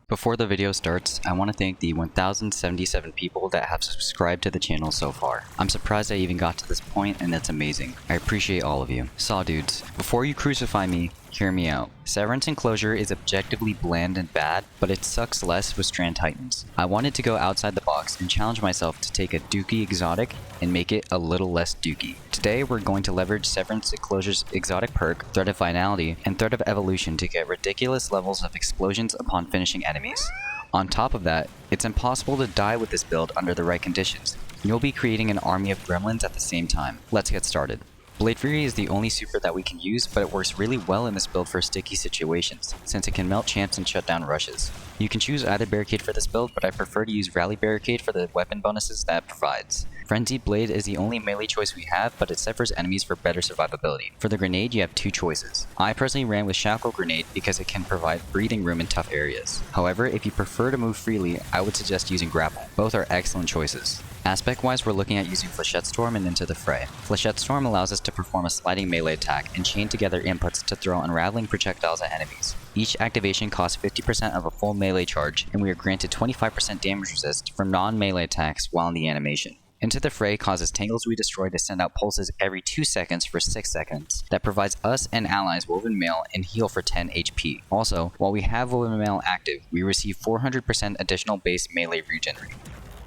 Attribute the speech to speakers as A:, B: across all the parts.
A: Before the video starts, I want to thank the 1077 people that have subscribed to the channel so far. I'm surprised I even got to this point, and it's amazing. I appreciate all of you. Saw dudes, before you crucify me, hear me out. Severance Enclosure is objectively bland and bad, but it sucks less with Strand Titans. I wanted to go outside the box and challenge myself to take a dookie exotic and make it a little less dookie. Today we're going to leverage Severance Enclosure's exotic perk, Thread of Finality, and Thread of Evolution to get ridiculous levels of explosions upon finishing enemies. On top of that, it's impossible to die with this build under the right conditions. You'll be creating an army of gremlins at the same time. Let's get started. Bladefury is the only super that we can use, but it works really well in this build for sticky situations, since it can melt champs and shut down rushes. You can choose either Barricade for this build, but I prefer to use Rally Barricade for the weapon bonuses that it provides. Frenzied Blade is the only melee choice we have, but it severs enemies for better survivability. For the grenade, you have two choices. I personally ran with Shackle Grenade because it can provide breathing room in tough areas. However, if you prefer to move freely, I would suggest using Grapple. Both are excellent choices. Aspect-wise, we're looking at using Flechette Storm and Into the Fray. Flechette Storm allows us to perform a sliding melee attack and chain together inputs to throw unraveling projectiles at enemies. Each activation costs 50% of a full melee charge, and we are granted 25% damage resist from non-melee attacks while in the animation. Into the Fray causes Tangles we destroy to send out pulses every 2 seconds for 6 seconds that provides us and allies Woven Mail and heal for 10 HP. Also, while we have Woven Mail active, we receive 400% additional base melee regen rate.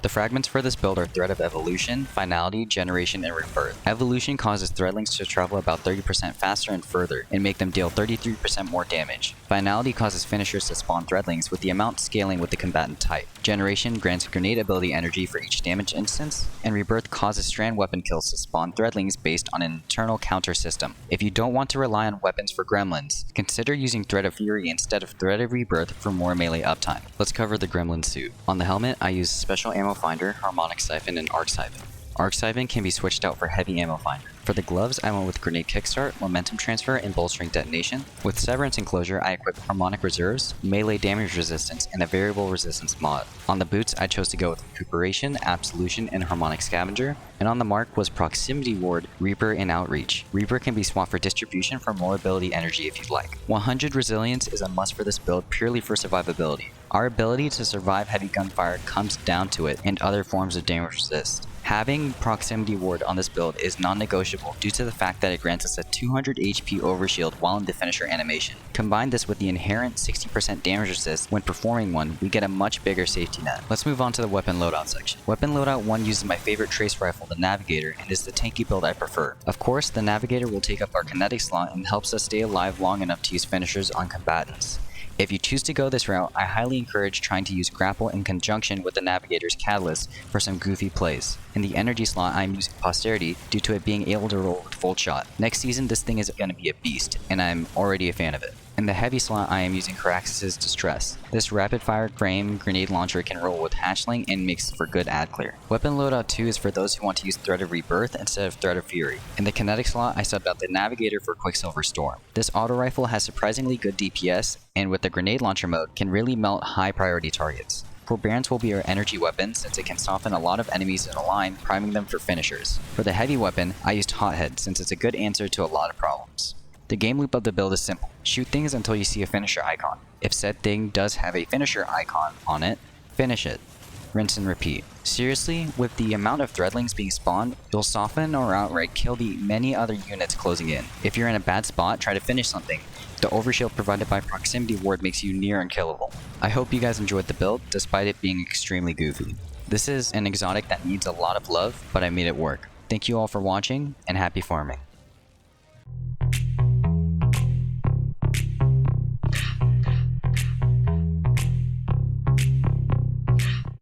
A: The fragments for this build are Thread of Evolution, Finality, Generation, and Rebirth. Evolution causes Threadlings to travel about 30% faster and further, and make them deal 33% more damage. Finality causes finishers to spawn Threadlings, with the amount scaling with the combatant type. Generation grants grenade ability energy for each damage instance, and Rebirth causes Strand weapon kills to spawn Threadlings based on an internal counter system. If you don't want to rely on weapons for gremlins, consider using Thread of Fury instead of Thread of Rebirth for more melee uptime. Let's cover the gremlin suit. On the helmet, I use Special Ammo Finder, Harmonic Siphon, and Arc Siphon. Arc Siphon can be switched out for Heavy Ammo Finder. For the gloves, I went with Grenade Kickstart, Momentum Transfer, and Bolstering Detonation. With Severance Enclosure, I equipped Harmonic Reserves, Melee Damage Resistance, and a Variable Resistance mod. On the boots, I chose to go with Recuperation, Absolution, and Harmonic Scavenger. And on the mark was Proximity Ward, Reaper, and Outreach. Reaper can be swapped for Distribution for more ability energy if you'd like. 100 Resilience is a must for this build purely for survivability. Our ability to survive heavy gunfire comes down to it, and other forms of damage resist. Having Proximity Ward on this build is non-negotiable due to the fact that it grants us a 200 HP overshield while in the finisher animation. Combine this with the inherent 60% damage resist when performing one, we get a much bigger safety net. Let's move on to the weapon loadout section. Weapon loadout 1 uses my favorite trace rifle, the Navigator, and is the tanky build I prefer. Of course, the Navigator will take up our kinetic slot and helps us stay alive long enough to use finishers on combatants. If you choose to go this route, I highly encourage trying to use Grapple in conjunction with the Navigator's Catalyst for some goofy plays. In the energy slot, I am using Posterity due to it being able to roll with full shot. Next season, this thing is going to be a beast, and I'm already a fan of it. In the heavy slot, I am using Carax's Distress. This rapid-fire frame grenade launcher can roll with Hatchling and makes for good ad clear. Weapon loadout 2 is for those who want to use Thread of Rebirth instead of Thread of Fury. In the kinetic slot, I subbed out the Navigator for Quicksilver Storm. This auto rifle has surprisingly good DPS, and with the grenade launcher mode, can really melt high-priority targets. Forbearance will be our energy weapon since it can soften a lot of enemies in a line, priming them for finishers. For the heavy weapon, I used Hothead since it's a good answer to a lot of problems. The game loop of the build is simple. Shoot things until you see a finisher icon. If said thing does have a finisher icon on it, finish it. Rinse and repeat. Seriously, with the amount of Threadlings being spawned, you'll soften or outright kill the many other units closing in. If you're in a bad spot, try to finish something. The overshield provided by Proximity Ward makes you near unkillable. I hope you guys enjoyed the build, despite it being extremely goofy. This is an exotic that needs a lot of love, but I made it work. Thank you all for watching, and happy farming.